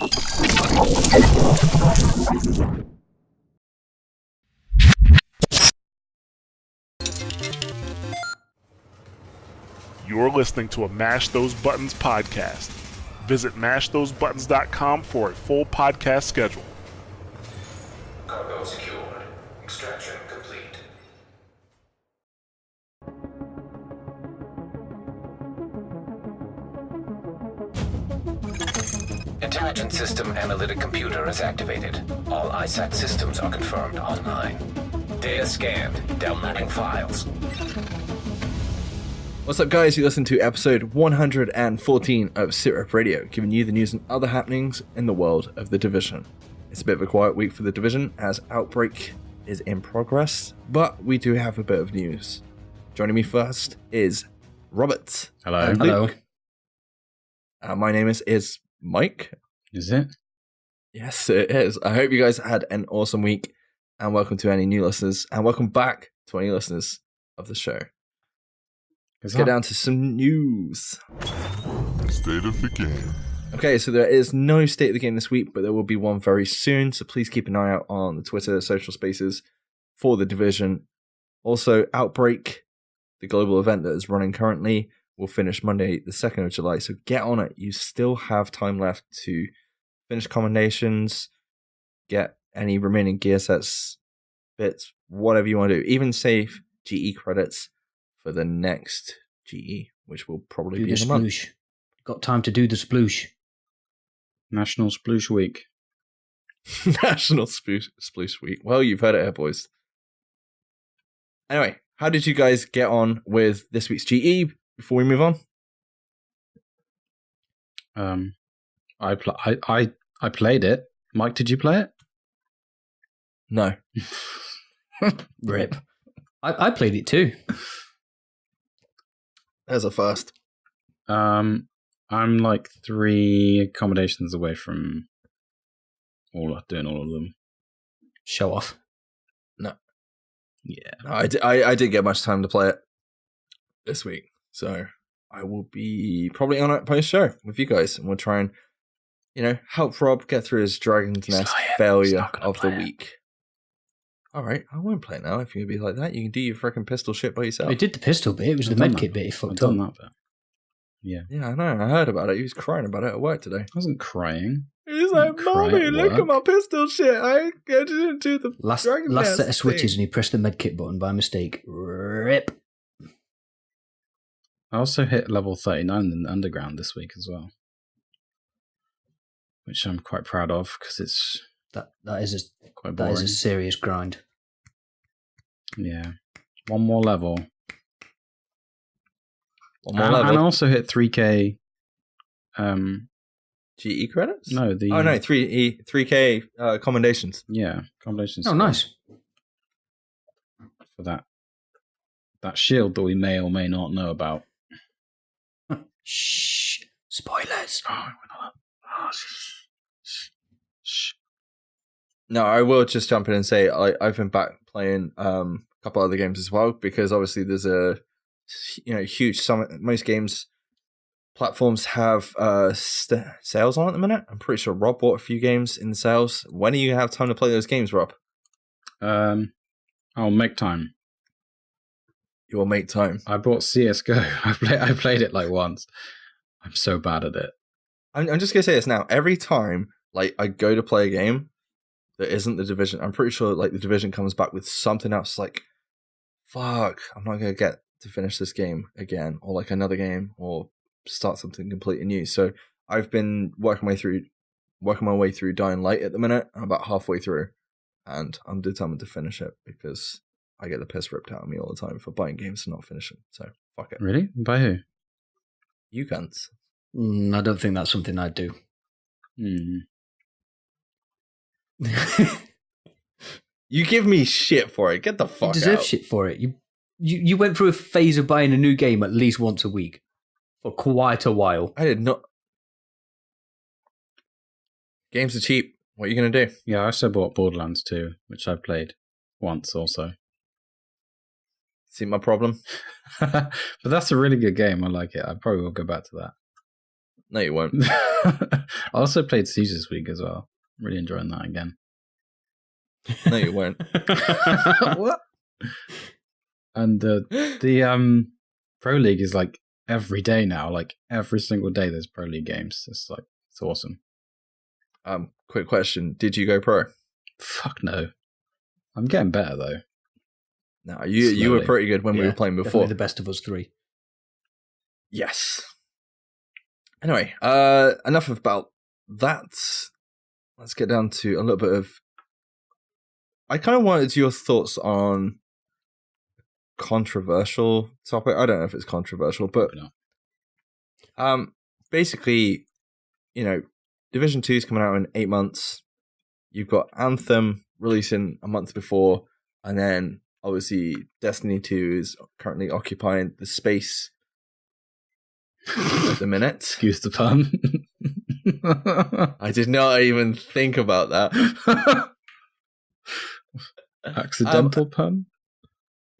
You're listening to a Mash Those Buttons podcast. Visit mashthosebuttons.com for a full podcast schedule. Cargo secured. Extraction complete. Intelligence system analytic computer is activated. All ISAC systems are confirmed online. Data scanned. Downloading files. What's up, guys? You listen to episode 114 of SITREP Radio, giving you the news and other happenings in the world of The Division. It's a bit of a quiet week for The Division, as Outbreak is in progress, but we do have a bit of news. Joining me first is Robert. Hello. Hello. My name is Mike. Is it? Yes, it is. I hope you guys had an awesome week, and welcome to any new listeners, and welcome back to any listeners of the show. Let's get down to some news. State of the game. Okay, so there is no state of the game this week, but there will be one very soon, so please keep an eye out on the Twitter social spaces for The Division. Also, Outbreak, the global event that is running currently, will finish Monday the 2nd of July, so get on it. You still have time left to finish commendations, get any remaining gear sets, bits, whatever you want to do. Even save GE credits for the next GE, which will probably be in a month. Got time to do the sploosh. National Sploosh Week. National Sploosh Week. Well, you've heard it here, boys. Anyway, how did you guys get on with this week's GE before we move on? I played it. Mike, did you play it? No. Rip. I played it too. There's a first. I'm like 3 accommodations away from doing all of them. Show off. No. Yeah. No, I didn't get much time to play it this week, so I will be probably on it post-show with you guys, and we'll try and, help Rob get through his Dragon's Nest failure of the week. All right, I won't play now. If you're going to be like that, you can do your freaking pistol shit by yourself. I did the pistol bit. It was the medkit bit he fucked up. That bit. Yeah. Yeah, I know. I heard about it. He was crying about it at work today. I wasn't crying. He's like, Mommy, look at my pistol shit. I didn't do the last Dragon's set of switches thing. and he pressed the medkit button by mistake. Rip. I also hit level 39 in the underground this week as well, which I'm quite proud of because it's that is quite boring. a serious grind. Yeah. One more level. One more level. And I also hit 3K. GE credits? No, 3K commendations. Yeah, commendations. Oh, nice. For that shield that we may or may not know about. Shh. Spoilers. No, I will just jump in and say I've been back playing a couple other games as well, because obviously there's a huge summit. Most games platforms have sales on at the minute. I'm pretty sure Rob bought a few games in the sales. When do you have time to play those games, Rob? I'll make time. You will make time. I bought CSGO. I played it like once. I'm so bad at it. I'm just gonna say this now. Every time I go to play a game that isn't The Division, I'm pretty sure The Division comes back with something else. Like, fuck, I'm not gonna get to finish this game again, or another game, or start something completely new. So I've been working my way through Dying Light at the minute. I'm about halfway through, and I'm determined to finish it because I get the piss ripped out of me all the time for buying games and not finishing. So fuck it. Really? By who? You cunts. I don't think that's something I'd do. You give me shit for it. Get the fuck out. You deserve shit for it. You went through a phase of buying a new game at least once a week for quite a while. I did not. Games are cheap. What are you going to do? Yeah, I also bought Borderlands 2, which I played once also. See my problem? But that's a really good game. I like it. I probably will go back to that. No, you won't. I also played Siege this week as well. Really enjoying that again. No, you won't. What? And the Pro League is like every day now. Like every single day, there's Pro League games. It's awesome. Quick question: did you go pro? Fuck no. I'm getting better though. No, you were pretty good when we were playing before. Definitely the best of us three. Yes. Anyway, enough about that. Let's get down to a little bit of. I kind of wanted your thoughts on controversial topic. I don't know if it's controversial, but basically, Division 2 is coming out in 8 months. You've got Anthem releasing a month before, and then obviously Destiny 2 is currently occupying the space at the minute. Excuse the pun. I did not even think about that. Accidental pun.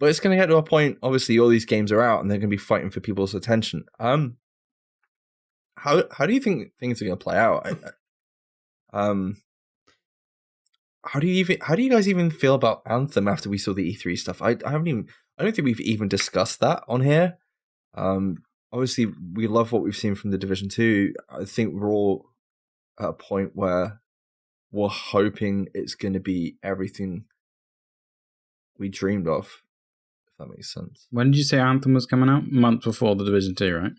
But it's going to get to a point, obviously all these games are out and they're going to be fighting for people's attention. How do you think things are going to play out? How do you guys even feel about Anthem after we saw the E3 stuff? I don't think we've even discussed that on here. Obviously we love what we've seen from the Division 2. I think we're all at a point where we're hoping it's going to be everything we dreamed of, if that makes sense. When did you say Anthem was coming out? A month before the Division 2, right?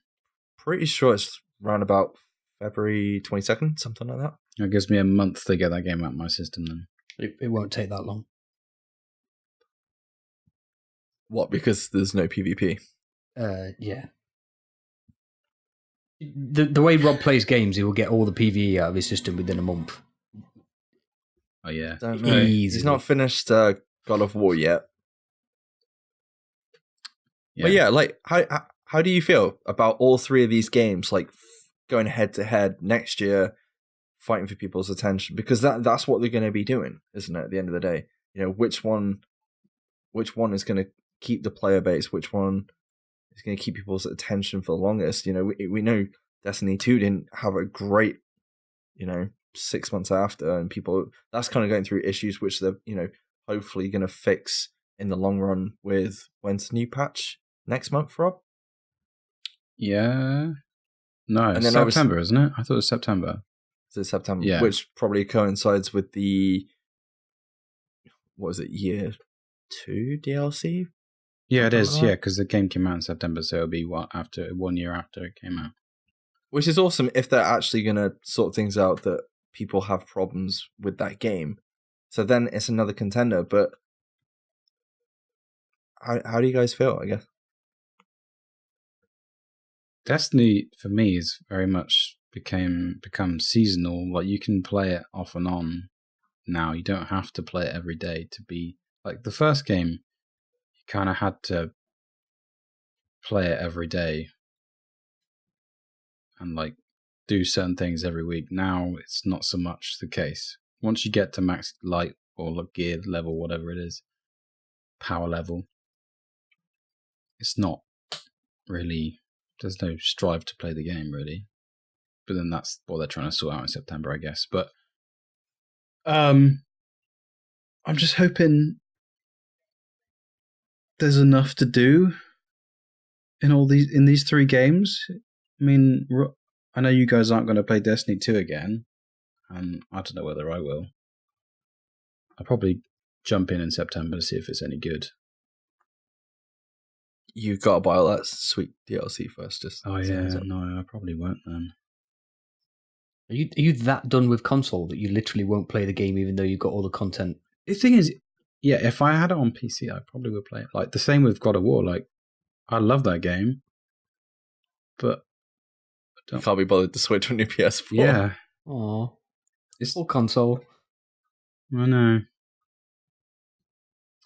Pretty sure it's around about February 22nd, something like that. It gives me a month to get that game out of my system then. It won't take that long. What, because there's no PvP? Yeah. The way Rob plays games, he will get all the PvE out of his system within a month. Oh, yeah. Don't know. He's not finished God of War yet. Yeah. But yeah, like, how do you feel about all three of these games, like, going head-to-head next year, fighting for people's attention? Because that's what they're going to be doing, isn't it, at the end of the day? Which one is going to keep the player base? Which one is going to keep people's attention for the longest? We know Destiny 2 didn't have a great, 6 months after, and people, that's kind of going through issues which they're, hopefully going to fix in the long run with, when's the new patch? Next month, Rob? Yeah. No, and it's then September, isn't it? I thought it was September. Is it September? Yeah. Which probably coincides with the, what was it, year 2 DLC? Yeah, it is. Yeah, because the game came out in September, so it'll be 1 year after it came out. Which is awesome if they're actually going to sort things out that people have problems with that game. So then it's another contender. But how do you guys feel, I guess? Destiny, for me, is very much become seasonal. Like, you can play it off and on now. You don't have to play it every day to be... Like, the first game, you kind of had to play it every day and, like, do certain things every week. Now, it's not so much the case. Once you get to max light or gear level, whatever it is, power level, it's not really... There's no strive to play the game, really. But then that's what they're trying to sort out in September, I guess. But I'm just hoping there's enough to do in these three games. I mean, I know you guys aren't going to play Destiny 2 again, and I don't know whether I will. I'll probably jump in September to see if it's any good. You've got to buy all that sweet DLC first. Oh yeah, no, I probably won't then. Are you that done with console that you literally won't play the game even though you've got all the content? The thing is, yeah, if I had it on PC, I probably would play it. Like, the same with God of War. Like, I love that game, but I can't be bothered to switch on your PS4. Yeah. Aww. It's all console. I know.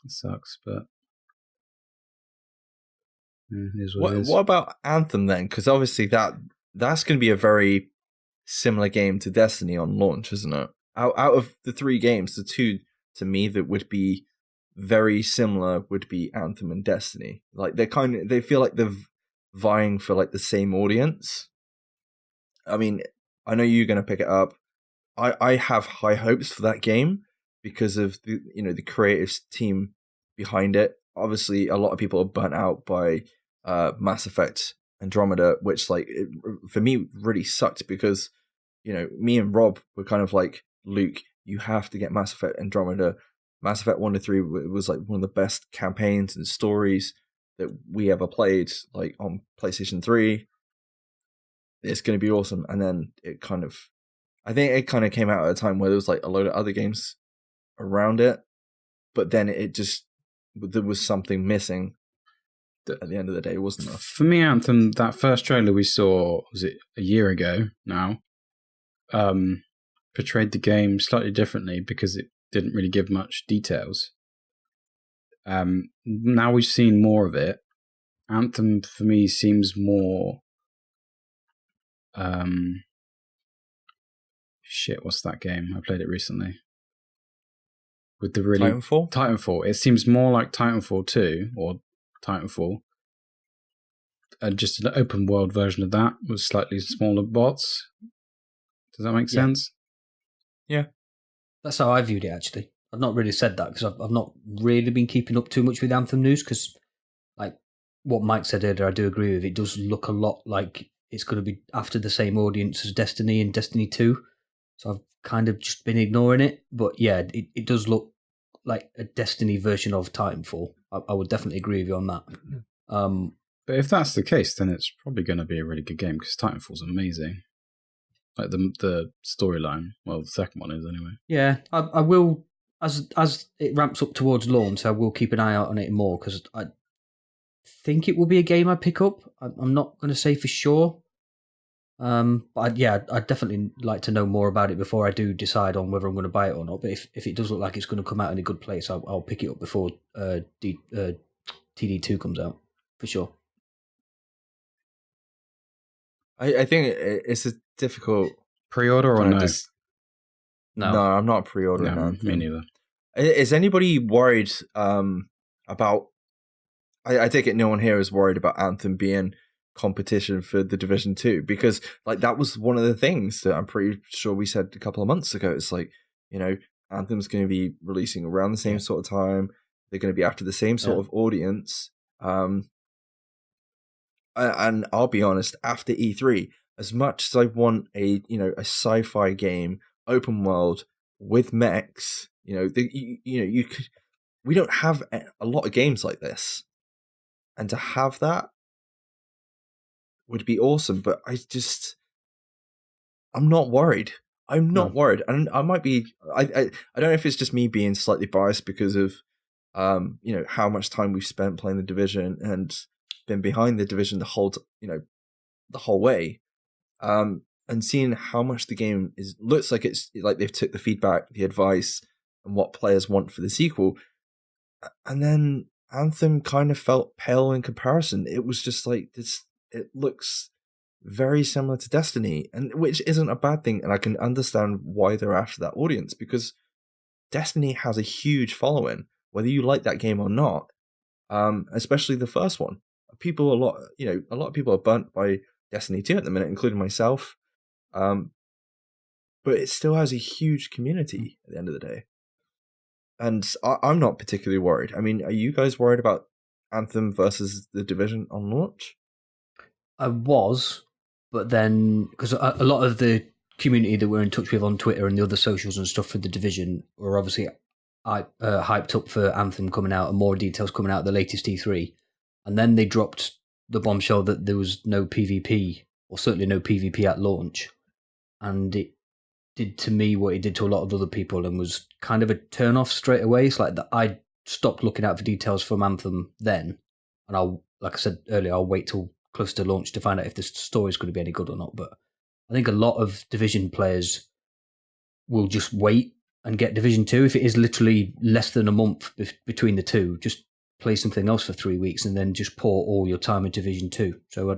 It sucks, but... What about Anthem then? Because obviously that's going to be a very similar game to Destiny on launch, isn't it? Out of the three games, the two to me that would be very similar would be Anthem and Destiny. Like they feel like they're vying for like the same audience. I mean, I know you're going to pick it up. I have high hopes for that game because of the creative team behind it. Obviously, a lot of people are burnt out by Mass Effect Andromeda, which for me really sucked because me and Rob were kind of like, Luke, you have to get Mass Effect Andromeda. Mass Effect 1 to 3 was like one of the best campaigns and stories that we ever played, like on PlayStation 3. It's going to be awesome. And then I think it kind of came out at a time where there was like a load of other games around it, but then there was something missing at the end of the day, wasn't there? For me, Anthem, that first trailer we saw, was it a year ago now, portrayed the game slightly differently because it didn't really give much details. Now we've seen more of it. Anthem, for me, seems more... what's that game? I played it recently. With the really... Titanfall? Titanfall. It seems more like Titanfall 2, or Titanfall. Just an open world version of that with slightly smaller bots. Does that make sense? Yeah. That's how I viewed it, actually. I've not really said that because I've not really been keeping up too much with Anthem news because, like what Mike said earlier, I do agree with. It does look a lot like it's going to be after the same audience as Destiny and Destiny 2. So I've kind of just been ignoring it. But yeah, it does look like a Destiny version of Titanfall. I would definitely agree with you on that. But if that's the case, then it's probably going to be a really good game because Titanfall's amazing. Like the storyline. Well, the second one is anyway. Yeah, I will, as it ramps up towards launch, I will keep an eye out on it more because I think it will be a game I pick up. I'm not going to say for sure. But I'd definitely like to know more about it before I do decide on whether I'm going to buy it or not. But if it does look like it's going to come out in a good place, I'll pick it up before TD2 comes out, for sure. I think it's a difficult pre-order or no? No, I'm not pre-ordering. No, me neither. Is anybody worried about? I take it no one here is worried about Anthem being competition for The Division 2 because like that was one of the things that I'm pretty sure we said a couple of months ago. It's like Anthem's going to be releasing around the same sort of time. They're going to be after the same sort of audience. And I'll be honest, after E3, as much as I want a sci-fi game, open world with mechs, we don't have a lot of games like this, and to have that would be awesome. But I'm not worried. I'm not worried, and I might be. I don't know if it's just me being slightly biased because of how much time we've spent playing The Division and been behind The Division the whole way, and seeing how much the game looks like it's like they've took the feedback, the advice, and what players want for the sequel, and then Anthem kind of felt pale in comparison. It was just like this. It looks very similar to Destiny, and which isn't a bad thing, and I can understand why they're after that audience because Destiny has a huge following, whether you like that game or not. Especially the first one. A lot of people are burnt by Destiny 2 at the minute, including myself. But it still has a huge community at the end of the day. And I'm not particularly worried. I mean, are you guys worried about Anthem versus The Division on launch? I was, but then, because a lot of the community that we're in touch with on Twitter and the other socials and stuff for The Division were obviously hyped up for Anthem coming out and more details coming out at the latest E3. And then they dropped the bombshell that there was no PvP, or certainly no PvP at launch. And it did to me what it did to a lot of other people and was kind of a turn-off straight away. It's like that I stopped looking out for details from Anthem then. And like I said earlier, I'll wait till close to launch to find out if the story's going to be any good or not. But I think a lot of Division players will just wait and get Division 2. If it is literally less than a month between the two, just play something else for 3 weeks and then just pour all your time in Division 2. So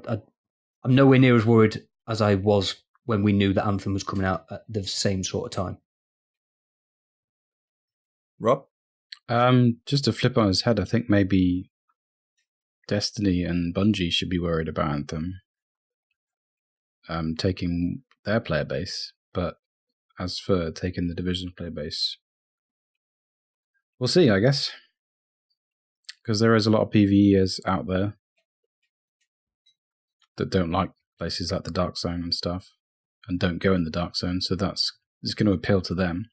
I'm nowhere near as worried as I was when we knew that Anthem was coming out at the same sort of time. Rob? Just to flip on his head, I think maybe Destiny and Bungie should be worried about Anthem. taking their player base, but as for taking the Division player base, we'll see, I guess. Because there is a lot of PvEers out there that don't like places like the Dark Zone and stuff, and don't go in the Dark Zone, so it's going to appeal to them.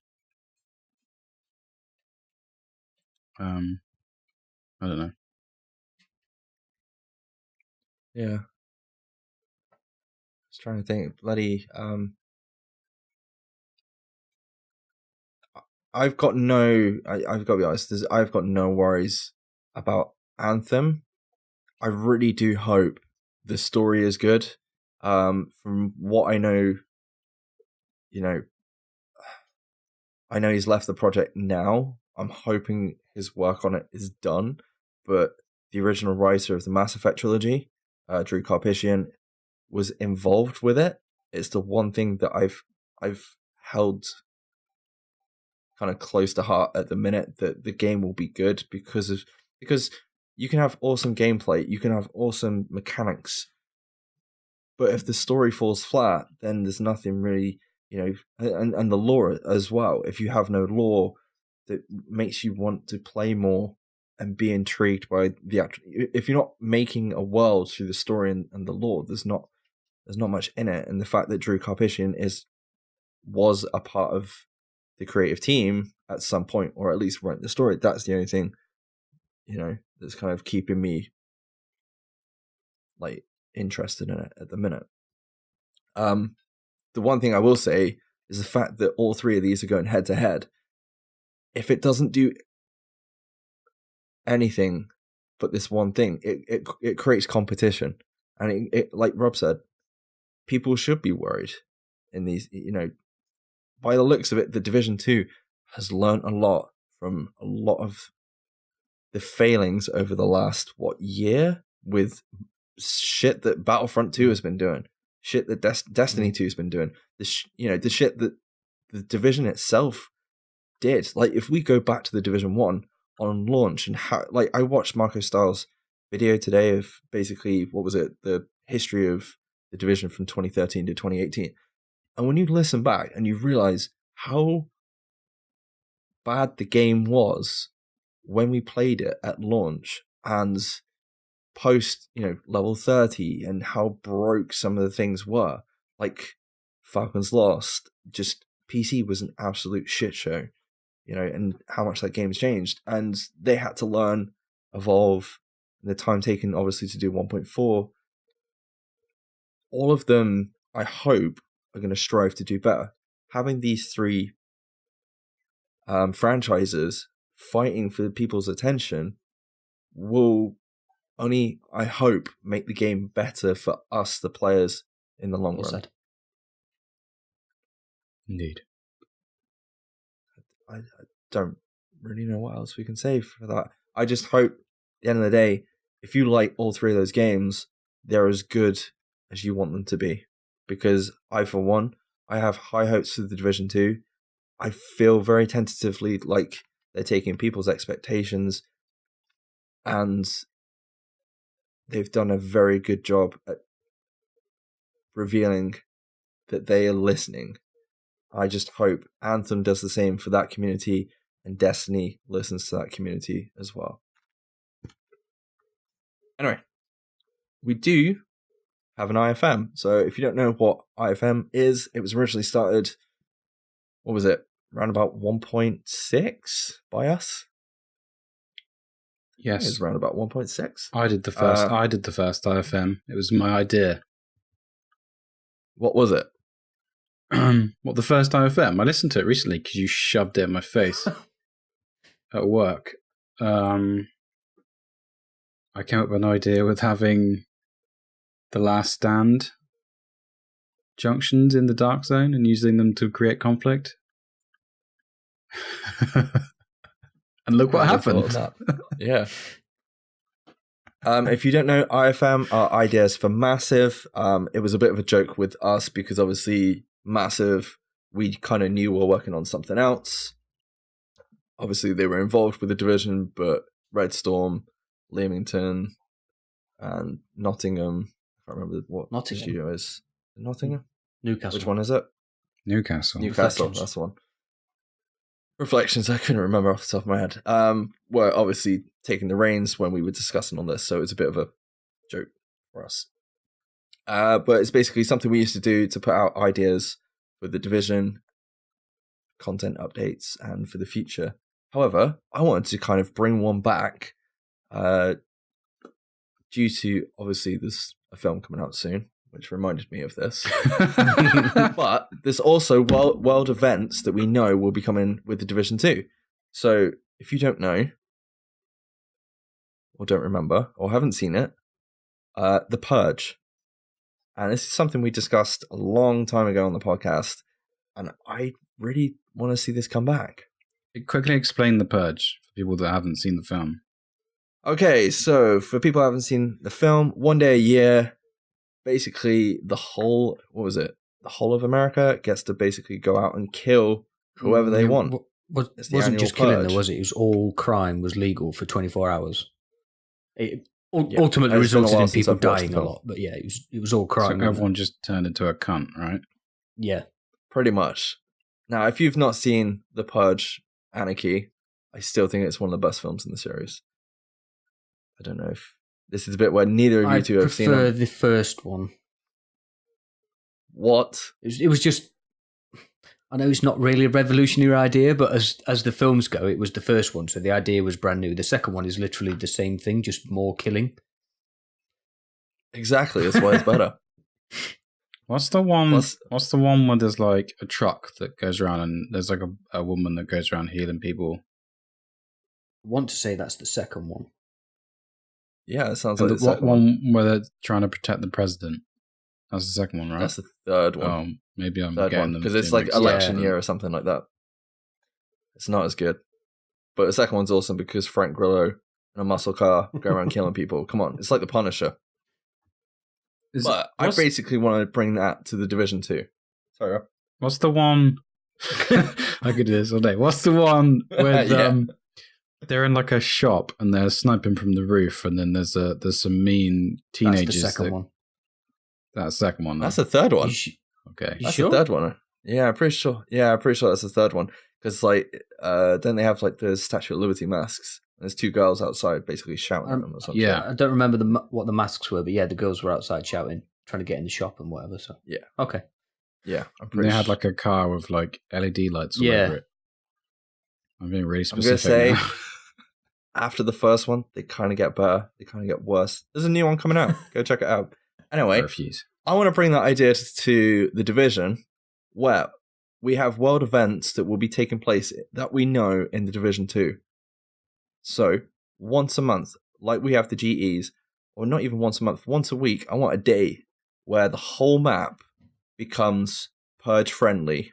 I don't know. Yeah. Just trying to think. Bloody. I've got I've got to be honest. I've got no worries about Anthem. I really do hope the story is good. From what I know, I know he's left the project now. I'm hoping his work on it is done. But the original writer of the Mass Effect trilogy, Drew Karpyshyn, was involved with it. It's the one thing that I've held kind of close to heart at the minute, that the game will be good because you can have awesome gameplay, you can have awesome mechanics, but if the story falls flat, then there's nothing really, and the lore as well. If you have no lore that makes you want to play more and be intrigued by the actual, if you're not making a world through the story and the lore, there's not much in it. And the fact that Drew Karpyshyn was a part of the creative team at some point, or at least write the story, that's the only thing, that's kind of keeping me like interested in it at the minute. The one thing I will say is the fact that all three of these are going head to head. If it doesn't do anything but this one thing, it creates competition, and it like Rob said, people should be worried in these. By the looks of it, the Division 2 has learned a lot from a lot of the failings over the last year, with shit that Battlefront 2 has been doing, shit that Destiny 2 has been doing, the shit that the Division itself did. Like, if we go back to the Division 1 on launch, and how, like, I watched Marco Styles' video today of basically, what was it, the history of the Division from 2013 to 2018. And when you listen back and you realize how bad the game was when we played it at launch and post, level 30, and how broke some of the things were, like Falcon's Lost, just PC was an absolute shit show, and how much that game's changed. And they had to learn, evolve, and the time taken, obviously, to do 1.4. All of them, I hope, are going to strive to do better. Having these three franchises fighting for people's attention will only, I hope, make the game better for us, the players, in the long run. Indeed. I don't really know what else we can say for that. I just hope, at the end of the day, if you like all three of those games, they're as good as you want them to be. Because I, for one, I have high hopes for the Division 2. I feel very tentatively like they're taking people's expectations, and they've done a very good job at revealing that they are listening. I just hope Anthem does the same for that community, and Destiny listens to that community as well. Anyway, we do have an IFM. So if you don't know what IFM is, it was originally started, what was it, around about 1.6 by us? Yes. It was around about 1.6. I did the first IFM. It was my idea. What was it? What, the first IFM? I listened to it recently because you shoved it in my face at work. I came up with an idea with having the Last Stand junctions in the Dark Zone and using them to create conflict. And look what happened. Yeah. If you don't know, IFM are ideas for Massive. It was a bit of a joke with us because obviously Massive, we kind of knew we were working on something else. Obviously they were involved with the Division, but Red Storm, Leamington, and Nottingham, I can't remember what the studio is Nottingham? Newcastle. Which one is it? Newcastle. Reflections. That's the one. Reflections, I couldn't remember off the top of my head. Were obviously taking the reins when we were discussing on this, so it's a bit of a joke for us. But it's basically something we used to do to put out ideas for the Division, content updates, and for the future. However, I wanted to kind of bring one back due to, obviously, there's a film coming out soon, which reminded me of this. But there's also world events that we know will be coming with the Division 2. So if you don't know, or don't remember, or haven't seen it, The Purge. And this is something we discussed a long time ago on the podcast, and I really want to see this come back. Quickly explain The Purge for people that haven't seen the film. Okay, so for people who haven't seen the film, one day a year, basically the whole of America gets to basically go out and kill whoever they want. Wasn't just killing though, was it? It was all crime was legal for 24 hours. It ultimately resulted in people dying a lot, but yeah, it was all crime. So everyone just turned into a cunt, right? Yeah. Pretty much. Now, if you've not seen The Purge, Anarchy, I still think it's one of the best films in the series. I don't know if this is a bit where neither of you two have seen it. I prefer the first one. What? It was just... I know it's not really a revolutionary idea, but as the films go, it was the first one, so the idea was brand new. The second one is literally the same thing, just more killing. Exactly, that's why it's better. What's the one where there's like a truck that goes around and there's like a woman that goes around healing people? I want to say that's the second one. Yeah, it sounds like the second one where they're trying to protect the president. That's the second one, right? That's the third one. Oh, maybe I'm getting them because it's like election year or something like that. It's not as good, but the second one's awesome because Frank Grillo in a muscle car go around killing people. Come on, it's like the Punisher. But I basically want to bring that to the Division 2. Sorry, Rob. What's the one? I could do this all day. What's the one with they're in like a shop and they're sniping from the roof, and then there's some mean teenagers. That's the second one. That's the second one. That's the third one. Okay, that's the third one. Yeah, I'm pretty sure. Yeah, I'm pretty sure that's the third one. Because like, then they have like the Statue of Liberty masks. And there's two girls outside basically shouting at them or something. Yeah, I don't remember what the masks were, but yeah, the girls were outside shouting, trying to get in the shop and whatever. So yeah, okay, yeah. They had like a car with like LED lights all over it. I'm being really specific. I'm gonna say, after the first one, they kind of get better. They kind of get worse. There's a new one coming out. Go check it out. Anyway, I want to bring that idea to the Division, where we have world events that will be taking place that we know in the Division 2. So, once a month, like we have the GEs, or not even once a month, once a week, I want a day where the whole map becomes Purge friendly,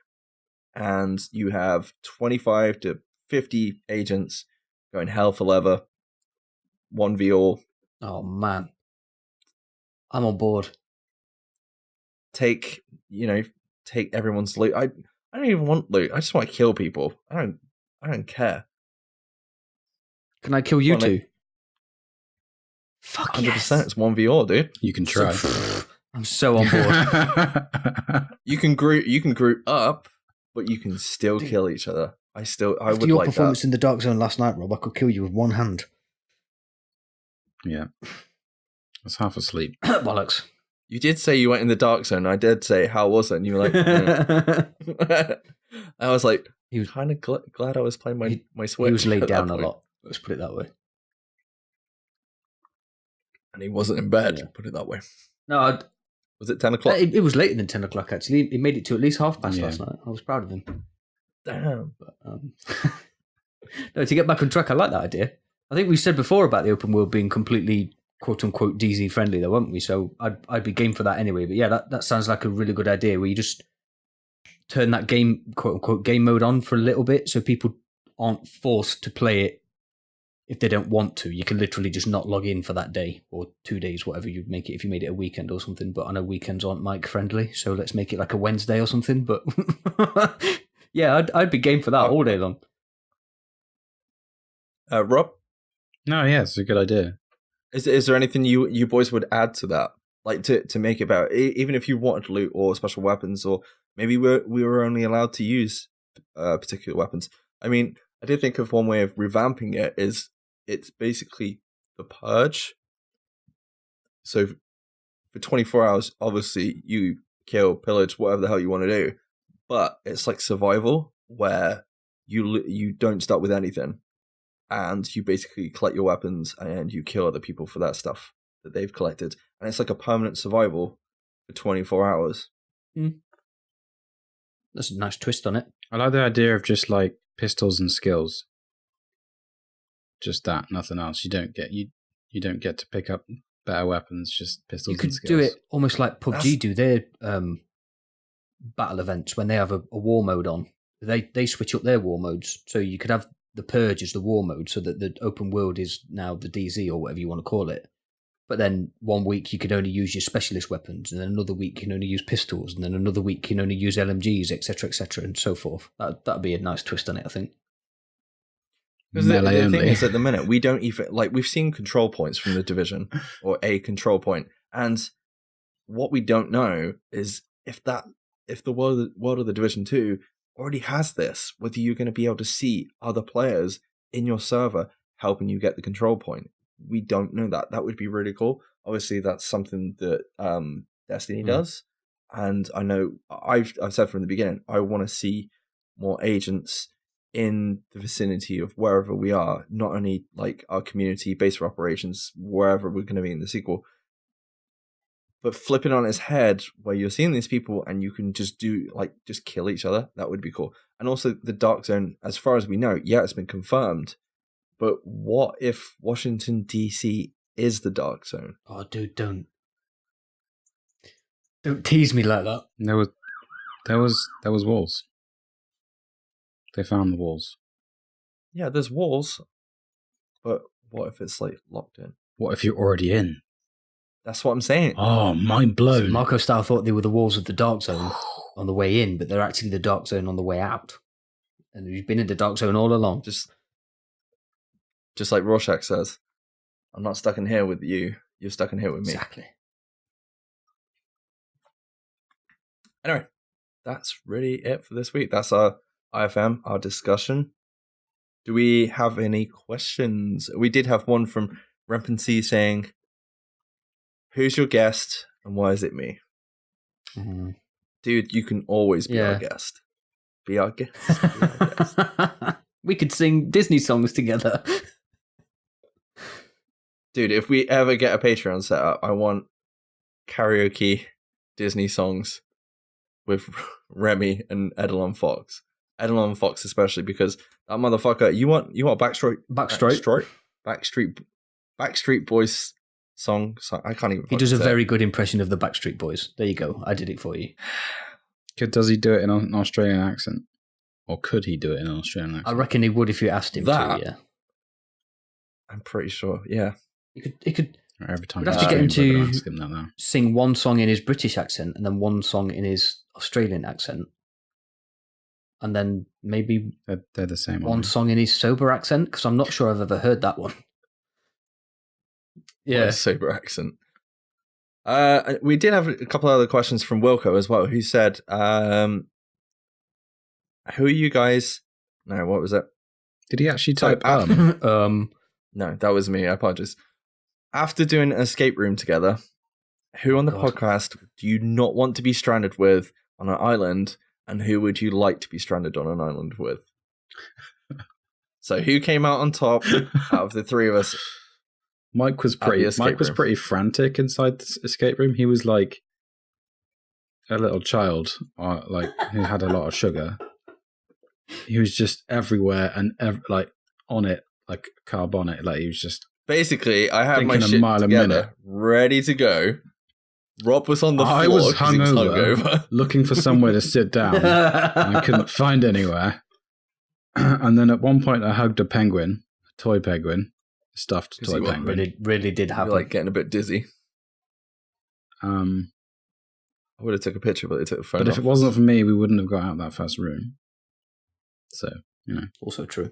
and you have 25 to 50 agents going hell for leather, 1v all. Oh man, I'm on board. Take everyone's loot. I don't even want loot. I just want to kill people. I don't care. Can I kill you two? Fuck 100%. Yes. It's 1v all, dude. You can try. I'm so on board. You can group up, but you can still kill each other. After would like that. Your performance in the Dark Zone last night, Rob, I could kill you with one hand. Yeah. I was half asleep. Bollocks. You did say you went in the Dark Zone. I did say, how was it? And you were like, I was like, he was kind of glad I was playing my Switch. He was laid down a lot. Let's put it that way. And he wasn't in bed, put it that way. No, was it 10 o'clock? It was later than 10 o'clock, actually. He made it to at least past last night. I was proud of him. Damn. But, no, to get back on track, I like that idea. I think we said before about the open world being completely quote-unquote DZ friendly, though, weren't we? So I'd be game for that anyway. But yeah, that sounds like a really good idea where you just turn that game, quote-unquote, game mode on for a little bit so people aren't forced to play it if they don't want to. You can literally just not log in for that day or 2 days, whatever you'd make it, if you made it a weekend or something. But I know weekends aren't mic friendly, so let's make it like a Wednesday or something. But yeah, I'd be game for that all day long. Rob? No, yeah, it's a good idea. Is there anything you boys would add to that? like to make it better. Even if you wanted loot or special weapons, or maybe we were only allowed to use particular weapons. I mean, I did think of one way of revamping it is it's basically the purge. So for 24 hours, obviously you kill, pillage, whatever the hell you want to do, but it's like survival where you don't start with anything, and you basically collect your weapons and you kill other people for that stuff that they've collected, and it's like a permanent survival for 24 hours. That's a nice twist on it. I like the idea of just like pistols and skills. Just that, nothing else. You don't get to pick up better weapons, just pistols and skills. You could do it almost like PUBG do their battle events when they have a war mode on. They switch up their war modes, so you could have the Purge as the war mode, so that the open world is now the DZ or whatever you want to call it. But then 1 week you could only use your specialist weapons, and then another week you can only use pistols, and then another week you can only use LMGs, etc., and so forth. That'd be a nice twist on it, I think. Because the thing is, at the minute, we don't even, like, we've seen control points from the Division, or a control point, and what we don't know is if the world of the Division 2 already has this, whether you're going to be able to see other players in your server helping you get the control point. We don't know that. That would be really cool. Obviously, that's something that Destiny does, and I know I've said from the beginning, I want to see more agents in the vicinity of wherever we are, not only like our community base of operations, wherever we're going to be in the sequel, but flipping on its head where you're seeing these people and you can just just kill each other. That would be cool. And also the Dark Zone, as far as we know, yeah, it's been confirmed, but what if Washington DC is the Dark Zone? Oh, dude, don't tease me like that. There was walls. They found the walls. Yeah, there's walls, but what if it's like locked in? What if you're already in? That's what I'm saying. Oh, mind blown. So Marco Style thought they were the walls of the Dark Zone on the way in, but they're actually the Dark Zone on the way out. And you've been in the Dark Zone all along. Just like Rorschach says, I'm not stuck in here with you. You're stuck in here with me. Exactly. Anyway, that's really it for this week. That's our IFM, our discussion. Do we have any questions? We did have one from Rempency saying, who's your guest and why is it me? Dude, you can always be our guest. Be our guest. Be our guest. We could sing Disney songs together. Dude, if we ever get a Patreon set up, I want karaoke Disney songs with Remy and Edelon Fox. Edelon Fox especially, because that motherfucker, you want Backstreet Boys song. I can't even. He does a very good impression of the Backstreet Boys. There you go. I did it for you. Does he do it in an Australian accent? Or could he do it in an Australian accent? I reckon he would if you asked him to, yeah. I'm pretty sure, yeah. He could every time we'd have to get him to ask him that sing one song in his British accent and then one song in his Australian accent. And then maybe they're the same one song in his sober accent, because I'm not sure I've ever heard that one. Yeah, sober accent. We did have a couple of other questions from Wilco as well, who said, "Who are you guys?" No, what was it? Did he actually type? No, that was me. I apologize. After doing an escape room together, who on the podcast do you not want to be stranded with on an island, and who would you like to be stranded on an island with? So, who came out on top out of the three of us? Mike was pretty frantic inside the escape room. He was like a little child, who had a lot of sugar. He was just everywhere and on it, like carb on it. Like he was just basically. I had my shit together, ready to go. Rob was on the floor. I was hungover, looking for somewhere to sit down, and I couldn't find anywhere. And then at one point, I hugged a penguin, a toy penguin. Stuffed toy penguin. Really did happen. Like getting a bit dizzy. I would have took a picture, but they took the phone. But if it wasn't for me, we wouldn't have got out that first room. So, also true.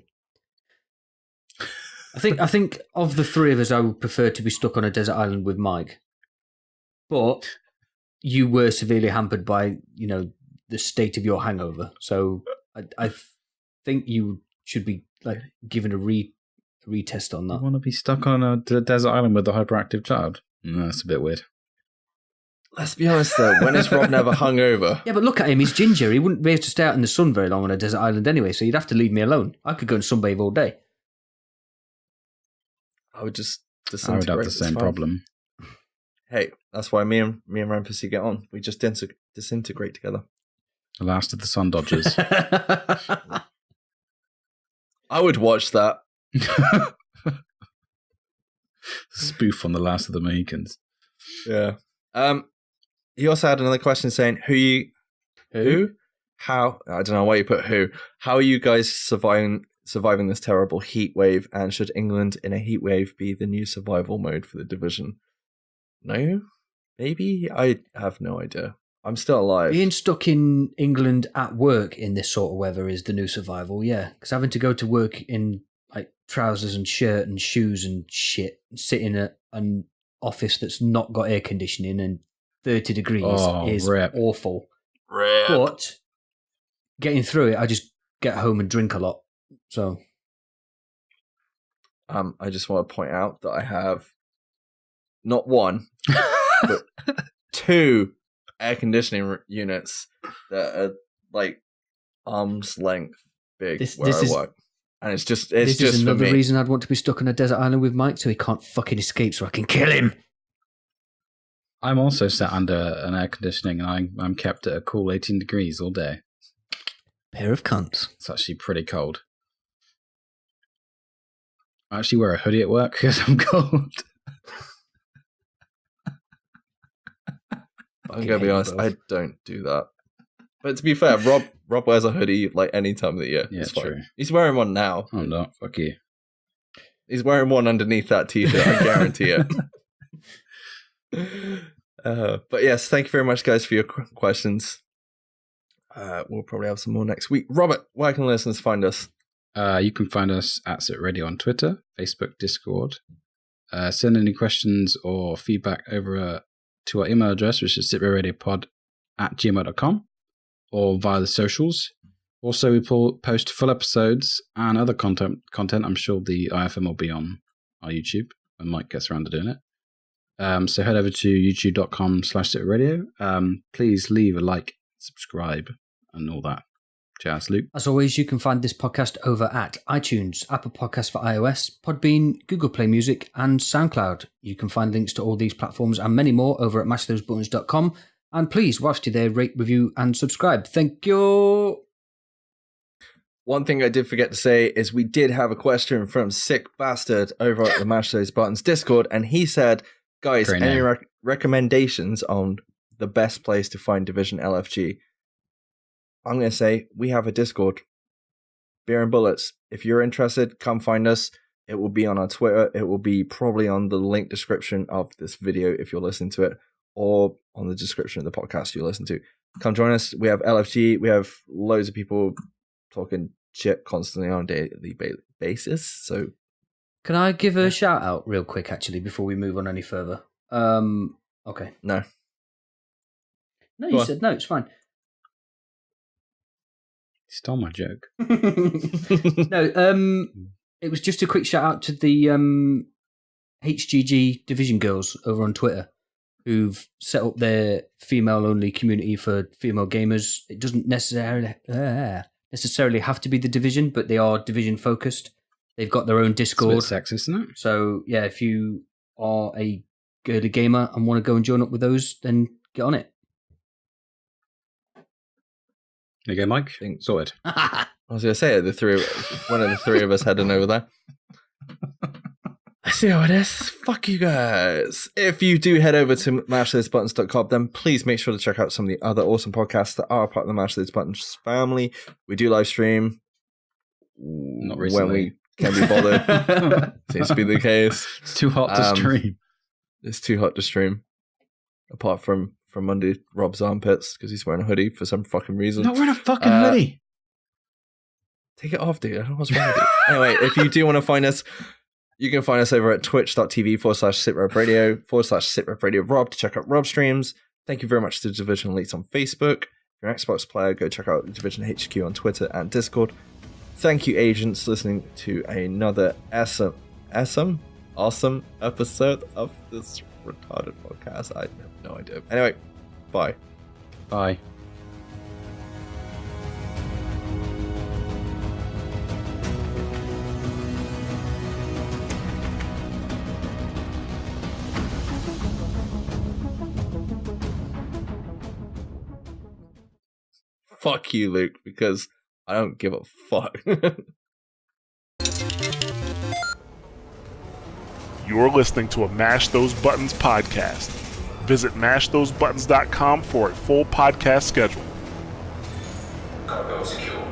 I think of the three of us, I would prefer to be stuck on a desert island with Mike. But you were severely hampered by, the state of your hangover. So I think you should be given a retest on You that. want to be stuck on a desert island with a hyperactive child? No, that's a bit weird. Let's be honest though, when is Rob never hungover? Yeah, but look at him. He's ginger. He wouldn't be able to stay out in the sun very long on a desert island anyway, so you'd have to leave me alone. I could go and sunbathe all day. I would just I disintegrate. would have the It's same fine. problem. Hey, that's why me and Rampusy get on. We just disintegrate together. The Last of the Sun Dodgers. I would watch that. Spoof on The Last of the Mohicans. Yeah. He also had another question saying, who? How? I don't know why you put who. How are you guys surviving this terrible heat wave? And should England in a heat wave be the new survival mode for the division? No? Maybe? I have no idea. I'm still alive. Being stuck in England at work in this sort of weather is the new survival, yeah. Because having to go to work in trousers and shirt and shoes and shit, and sit in an office that's not got air conditioning and 30 degrees is rip. awful. Rip. But getting through it, I just get home and drink a lot. So I just want to point out that I have not one, but 2 air conditioning units that are arm's length big where I work. And it's just this is for another me. reason I'd want to be stuck on a desert island with Mike so he can't fucking escape so I can kill him. I'm also sat under an air conditioning and I'm kept at a cool 18 degrees all day. Pair of cunts. It's actually pretty cold. I actually wear a hoodie at work because I'm cold. I'm gonna be honest, I don't do that. But to be fair, Rob wears a hoodie any time of the year. Yeah, it's fine. true. He's wearing one now. I'm not. Fuck you. He's wearing one underneath that t-shirt. I guarantee it. But yes, thank you very much, guys, for your questions. We'll probably have some more next week. Robert, where can listeners find us? You can find us at SITREP Radio on Twitter, Facebook, Discord. Send any questions or feedback over to our email address, which is sitrepRadiopod@gmail.com, or via the socials. Also, we post full episodes and other content. I'm sure the IFM will be on our YouTube when Mike gets around to doing it. So head over to youtube.com/sitradio. Please leave a like, subscribe, and all that jazz, Luke. As always, you can find this podcast over at iTunes, Apple Podcasts for iOS, Podbean, Google Play Music, and SoundCloud. You can find links to all these platforms and many more over at mashthosebuttons.com. And please, whilst you're there, rate, review, and subscribe. Thank you. One thing I did forget to say is we did have a question from Sick Bastard over at the Mash Those Buttons Discord, and he said, guys, Great any name. recommendations on the best place to find Division LFG? I'm going to say we have a Discord, Beer and Bullets. If you're interested, come find us. It will be on our Twitter. It will be probably on the link description of this video if you're listening to it, or on the description of the podcast you listen to. Come join us. We have LFG. We have loads of people talking shit constantly on a daily basis. So, Can I give a shout out real quick, actually, before we move on any further? Okay. no. No, Go you on. said no, it's fine. You stole my joke. No, it was just a quick shout out to the HGG Division girls over on Twitter who've set up their female-only community for female gamers. It doesn't necessarily have to be the Division, but they are Division-focused. They've got their own It's a Discord. bit sexist, isn't it? So, yeah, if you are a girly gamer and want to go and join up with those, then get on it. There you go, Mike. Sorted. I was going to say, one of the three of us heading over there. I see how it is. Fuck you guys. If you do head over to mashthosebuttons.com, then please make sure to check out some of the other awesome podcasts that are part of the Mash Those Buttons family. We do live stream Not when recently. we can be bothered. Seems to be the case. It's too hot to stream. It's too hot to stream. Apart from under Rob's armpits because he's wearing a hoodie for some fucking reason. Not wearing a fucking hoodie. Take it off, dude. I don't know what's wrong with you. Anyway, if you do want to find us, You can find us over at twitch.tv/SITREP Radio /SITREP Radio Rob to check out Rob streams. Thank you very much to Division Elites on Facebook. If you're an Xbox player, go check out the Division HQ on Twitter and Discord. Thank you, agents, listening to another awesome episode of this retarded podcast. I have no idea. Anyway, bye. Bye. Fuck you, Luke, because I don't give a fuck. You're listening to a Mash Those Buttons podcast. Visit mashthosebuttons.com for a full podcast schedule. Cargo secure.